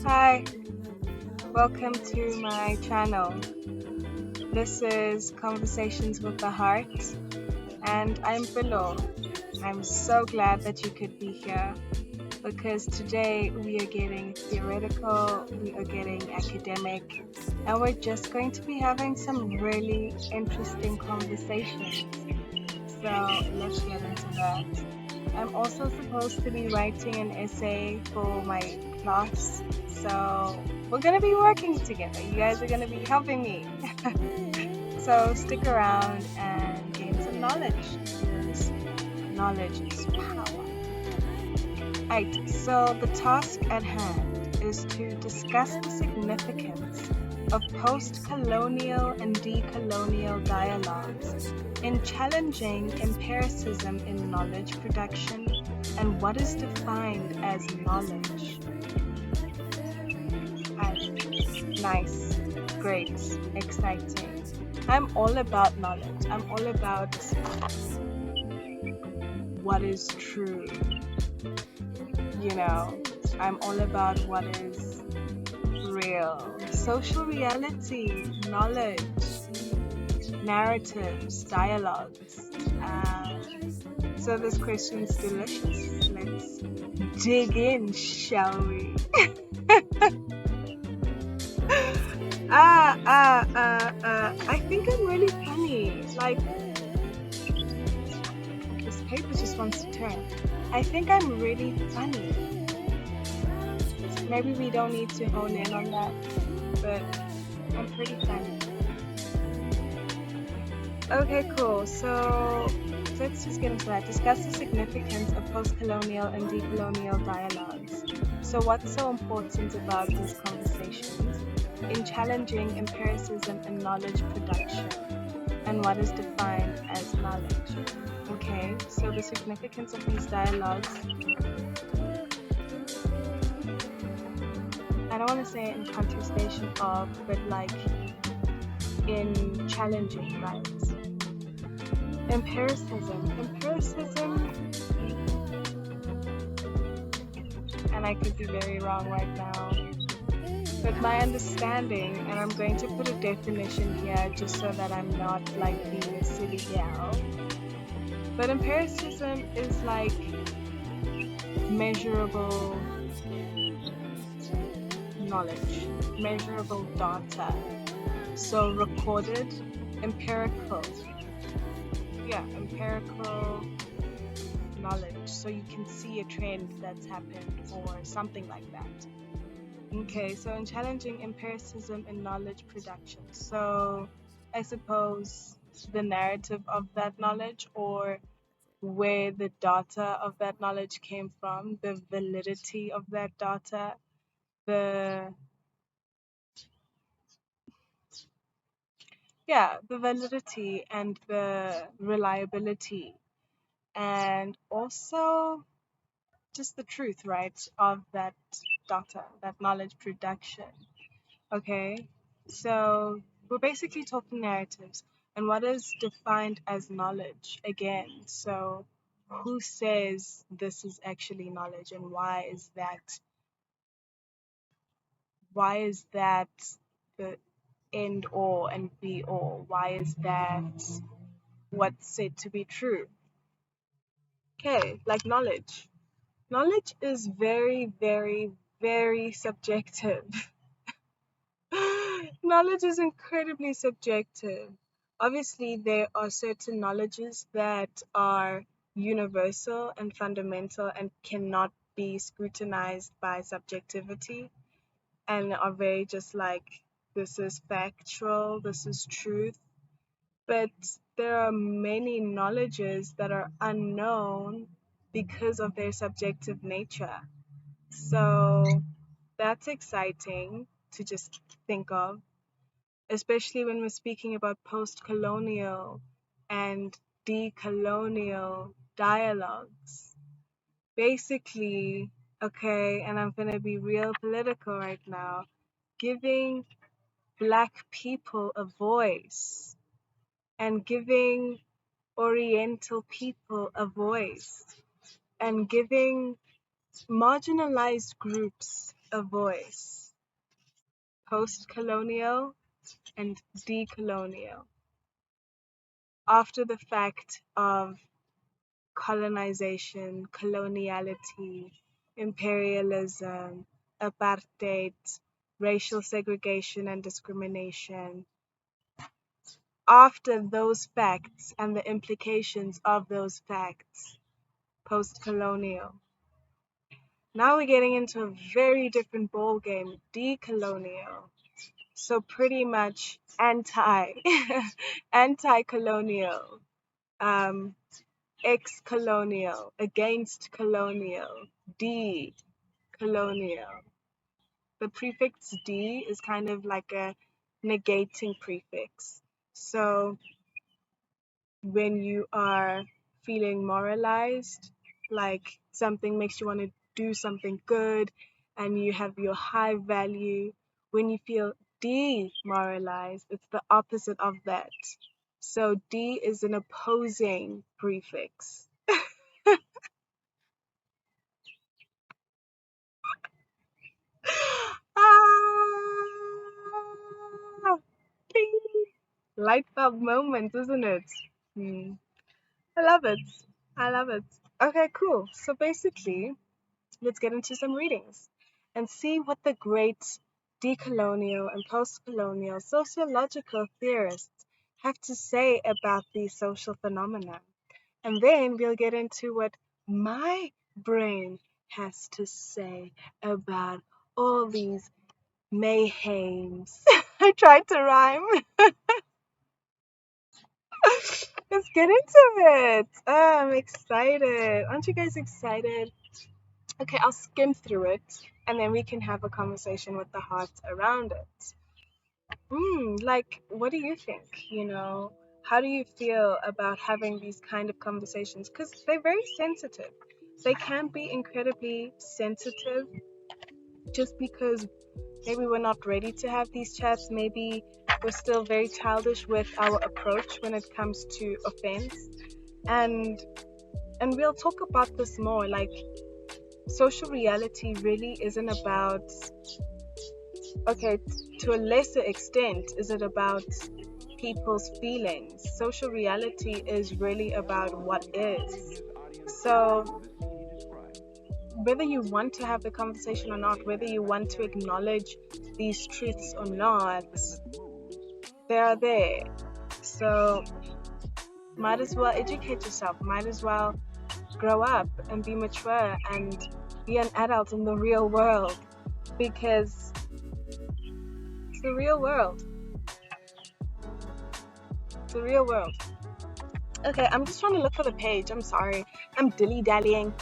Hi, welcome to my channel. This is Conversations with the Heart, and I'm Bilo. I'm so glad that you could be here because today we are getting theoretical, we are getting academic, and we're just going to be having some really interesting conversations. So let's get into that. I'm also supposed to be writing an essay for my class, so we're going to be working together. You guys are going to be helping me. So stick around and gain some knowledge, because knowledge is power. Right, so the task at hand is to discuss the significance of post-colonial and decolonial dialogues in challenging empiricism in knowledge production and what is defined as knowledge. Nice, great, exciting. I'm all about knowledge. I'm all about what is true. I'm all about what is real. Social reality, knowledge, narratives, dialogues. So this question's delicious. Let's dig in, shall we? I think I'm really funny. Like, this paper just wants to turn. I think I'm really funny. Maybe we don't need to hone in on that, but I'm pretty funny. Okay, cool. So let's just get into that. Discuss the significance of post-colonial and decolonial dialogues. So what's so important about these conversations in challenging empiricism and knowledge production, and what is defined as knowledge? Okay, so the significance of these dialogues, I don't want to say in contestation of, but like in challenging, right? Empiricism, and I could be very wrong right now, but my understanding, and I'm going to put a definition here just so that I'm not like being a silly gal, but empiricism is like measurable knowledge, measurable data, so recorded, empirical knowledge, so you can see a trend that's happened or something like that. Okay, so in challenging empiricism in knowledge production, so I suppose the narrative of that knowledge, or where the data of that knowledge came from, the validity of that data, the validity and the reliability, and also just the truth, right, of that data, that knowledge production. Okay, so we're basically talking narratives and what is defined as knowledge again. So who says this is actually knowledge, and why is that the end all and be all? Why is that what's said to be true? Okay, like knowledge. Knowledge is very, very, very subjective. Knowledge is incredibly subjective. Obviously, there are certain knowledges that are universal and fundamental and cannot be scrutinized by subjectivity, and are very just like, this is factual, this is truth. But there are many knowledges that are unknown because of their subjective nature. So that's exciting to just think of, especially when we're speaking about post-colonial and decolonial dialogues. Basically, okay, and I'm going to be real political right now, giving Black people a voice and giving Oriental people a voice and giving marginalized groups a voice, postcolonial and decolonial, after the fact of colonization, coloniality, imperialism, apartheid, racial segregation and discrimination. After those facts and the implications of those facts, post-colonial. Now we're getting into a very different ball game, decolonial. So pretty much anti-colonial, um, ex-colonial, against colonial, de-colonial. The prefix D is kind of like a negating prefix. So when you are feeling moralized, like something makes you want to do something good and you have your high value, when you feel demoralized, it's the opposite of that. So D is an opposing prefix. Ah, ding. Light bulb moments, isn't it? Hmm. I love it. I love it. Okay, cool. So basically, let's get into some readings and see what the great decolonial and postcolonial sociological theorists have to say about these social phenomena. And then we'll get into what my brain has to say about all these mayhems. I tried to rhyme. Let's get into it. Oh, I'm excited. Aren't you guys excited? Okay, I'll skim through it and then we can have a conversation with the heart around it. Like, what do you think? How do you feel about having these kind of conversations? Because they're very sensitive. They can be incredibly sensitive just because maybe we're not ready to have these chats. Maybe we're still very childish with our approach when it comes to offense. And we'll talk about this more. Like, social reality really isn't about, okay, to a lesser extent, is it about people's feelings? Social reality is really about what is. So, whether you want to have the conversation or not, whether you want to acknowledge these truths or not, they are there. So, might as well educate yourself, might as well grow up and be mature and be an adult in the real world, because it's the real world. It's the real world. Okay, I'm just trying to look for the page. I'm sorry. I'm dilly-dallying.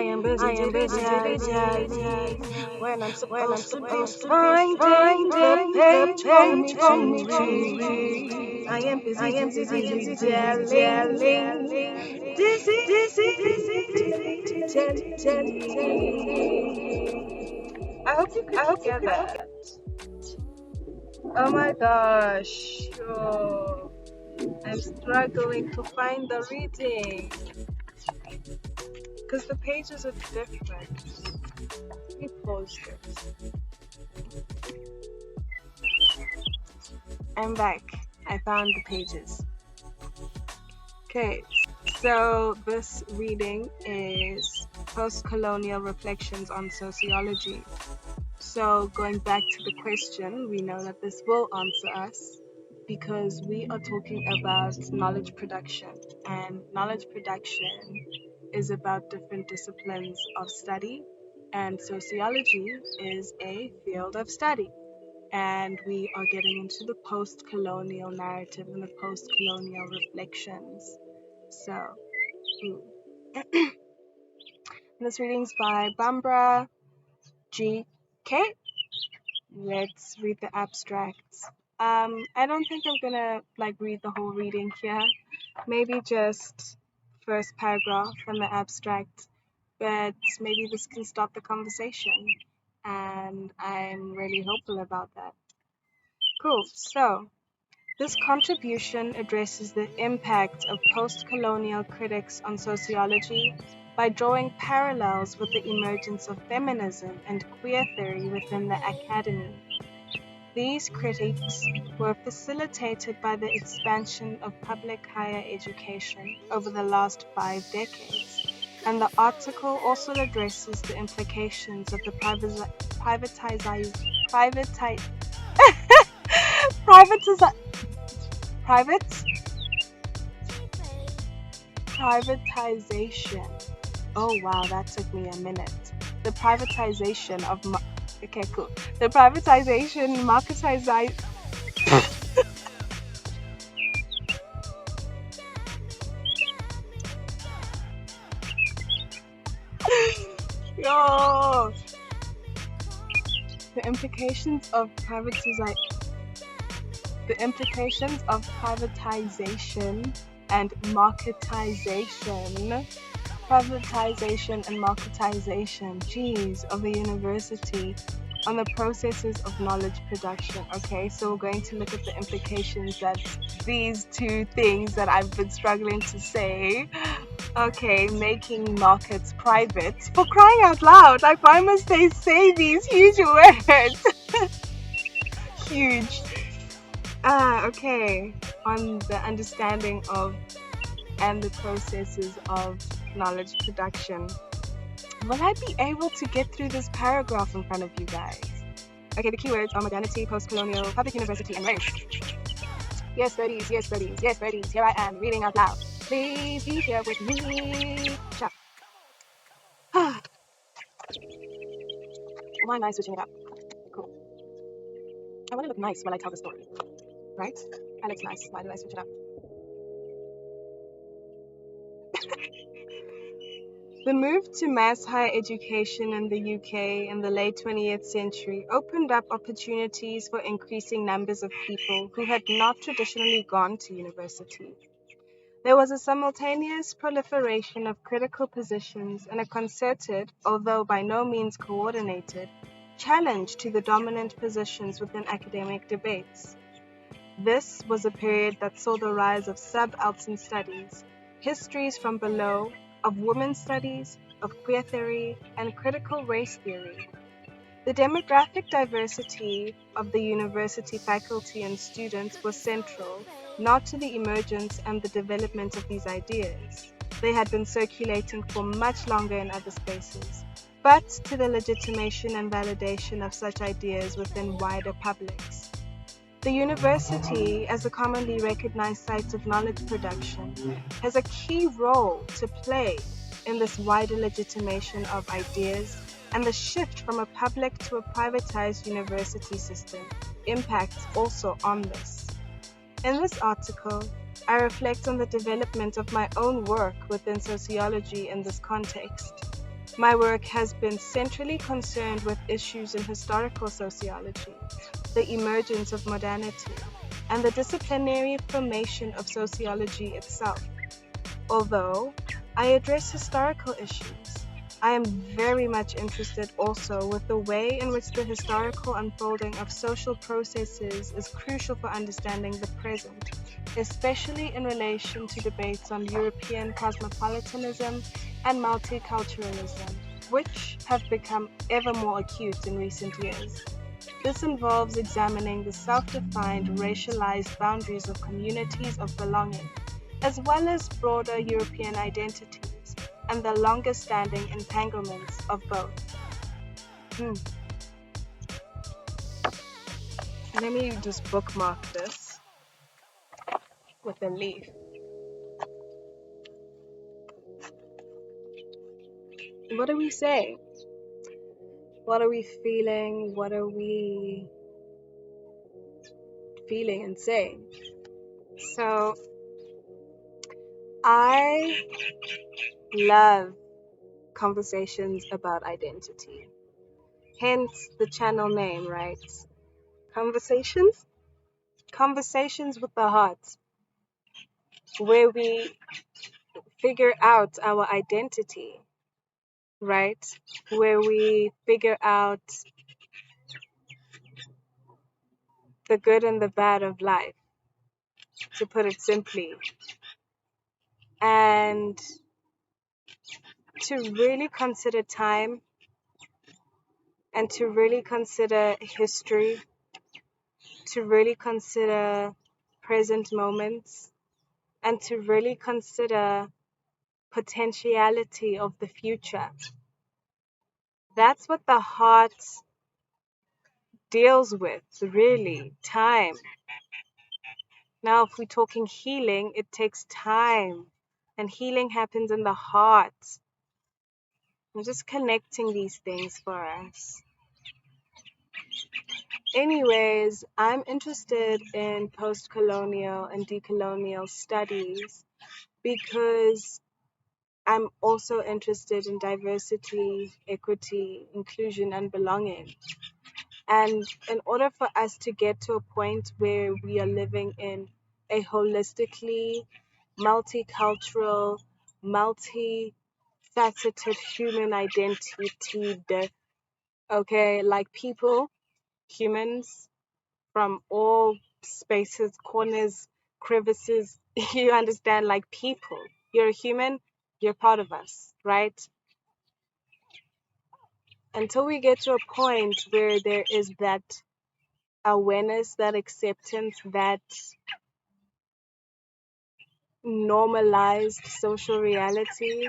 I am busy when I'm supposed to be finding the page for me to read. I am busy I hope you could hear that. Oh my gosh. Oh, I'm struggling to find the reading because the pages are different. Let me pause this. I'm back. I found the pages. Okay, so this reading is Postcolonial Reflections on Sociology. So going back to the question, we know that this will answer us because we are talking about knowledge production, and knowledge production is about different disciplines of study, and sociology is a field of study. And we are getting into the post-colonial narrative and the post-colonial reflections. So, this reading's by Bambara G.K. Let's read the abstracts. I don't think I'm gonna read the whole reading here. Maybe just first paragraph from the abstract, but maybe this can start the conversation, and I'm really hopeful about that. Cool. So, This contribution addresses the impact of postcolonial critics on sociology by drawing parallels with the emergence of feminism and queer theory within the academy. These critiques were facilitated by the expansion of public higher education over the last 5 decades, and the article also addresses the implications of the privati- privatiza- private privatization. Oh wow, that took me a minute. The privatization of okay, cool. The privatization, marketization. Yo, the implications of privatization and marketization. Privatization and marketization, geez, of the university on the processes of knowledge production. Okay, so we're going to look at the implications that these two things that I've been struggling to say. Okay, making markets private. For crying out loud, like why must they say these huge words? Huge. Okay. On the understanding of and the processes of knowledge production. Will I be able to get through this paragraph in front of you guys? Okay, the keywords are modernity, postcolonial, public university, and race. Yes, buddies, yes, buddies, yes, buddies. Here I am, reading out loud. Please be here with me. Ciao. Why am I switching it up? Cool. I want to look nice while I tell the story, right? I look nice. Why did I switch it up? The move to mass higher education in the UK in the late 20th century opened up opportunities for increasing numbers of people who had not traditionally gone to university. There was a simultaneous proliferation of critical positions and a concerted, although by no means coordinated, challenge to the dominant positions within academic debates. This was a period that saw the rise of subaltern studies, histories from below, of women's studies, of queer theory, and critical race theory. The demographic diversity of the university faculty and students was central, not to the emergence and the development of these ideas. They had been circulating for much longer in other spaces, but to the legitimation and validation of such ideas within wider publics. The university, as a commonly recognized site of knowledge production, has a key role to play in this wider legitimation of ideas, and the shift from a public to a privatized university system impacts also on this. In this article, I reflect on the development of my own work within sociology in this context. My work has been centrally concerned with issues in historical sociology, the emergence of modernity, and the disciplinary formation of sociology itself. Although I address historical issues, I am very much interested also with the way in which the historical unfolding of social processes is crucial for understanding the present, especially in relation to debates on European cosmopolitanism and multiculturalism, which have become ever more acute in recent years. This involves examining the self-defined racialized boundaries of communities of belonging, as well as broader European identities and the longer-standing entanglements of both. Hmm. Let me just bookmark this with a leaf. What do we say? What are we feeling? What are we feeling and saying? So, I love conversations about identity. Hence the channel name, right? Conversations? Conversations with the heart, where we figure out our identity, right? Where we figure out the good and the bad of life, to put it simply. And to really consider time and to really consider history, to really consider present moments, and to really consider potentiality of the future. That's what the heart deals with, really, time. Now, if we're talking healing, it takes time, and healing happens in the heart. I'm just connecting these things for us. Anyways, I'm interested in postcolonial and decolonial studies because I'm also interested in diversity, equity, inclusion, and belonging. And in order for us to get to a point where we are living in a holistically multicultural, multifaceted human identity, okay, like people, humans from all spaces, corners, crevices, you understand, like people. You're a human, you're part of us, right? Until we get to a point where there is that awareness, that acceptance, that normalized social reality,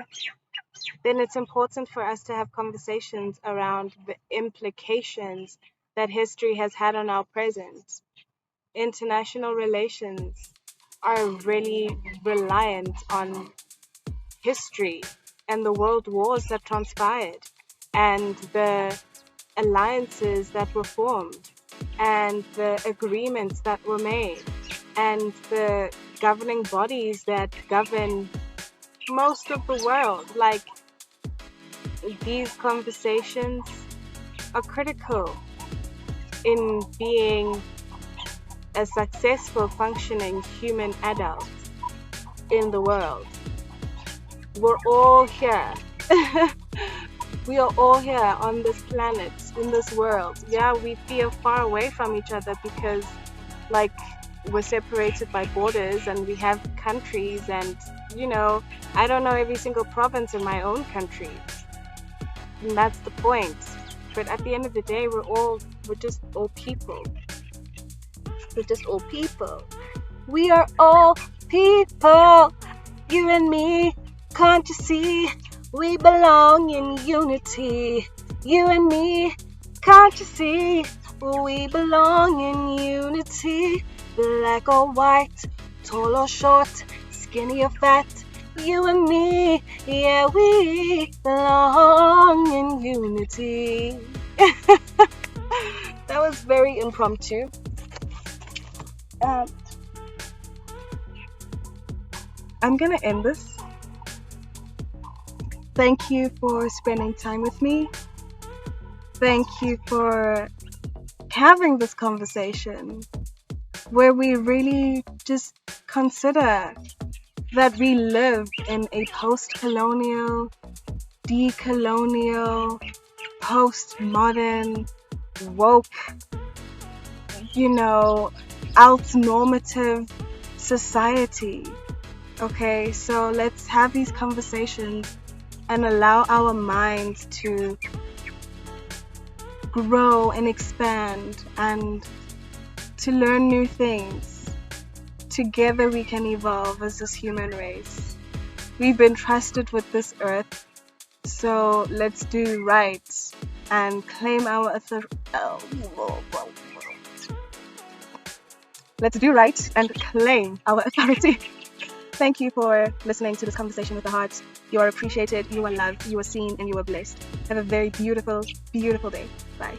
then it's important for us to have conversations around the implications that history has had on our present. International relations are really reliant on history and the world wars that transpired and the alliances that were formed and the agreements that were made and the governing bodies that govern most of the world. Like, these conversations are critical in being a successful functioning human adult in the world. We're all here. We are all here on this planet, in this world. Yeah, we feel far away from each other because, like, we're separated by borders and we have countries, and, you know, I don't know every single province in my own country. And that's the point. But at the end of the day, we're just all people. We're just all people. We are all people. You and me, can't you see? We belong in unity. You and me, can't you see? We belong in unity. Black or white, tall or short, skinny or fat. You and me, yeah, we belong in unity. That was very impromptu. I'm gonna end this. Thank you for spending time with me. Thank you for having this conversation where we really just consider that we live in a post-colonial, decolonial, postmodern, woke, alt-normative society. Okay, so let's have these conversations and allow our minds to grow and expand and to learn new things. Together we can evolve as this human race. We've been trusted with this earth, so let's do right and claim our Let's do right and claim our authority. Thank you for listening to this conversation with the heart. You are appreciated, you are loved, you are seen, and you are blessed. Have a very beautiful, beautiful day. Bye.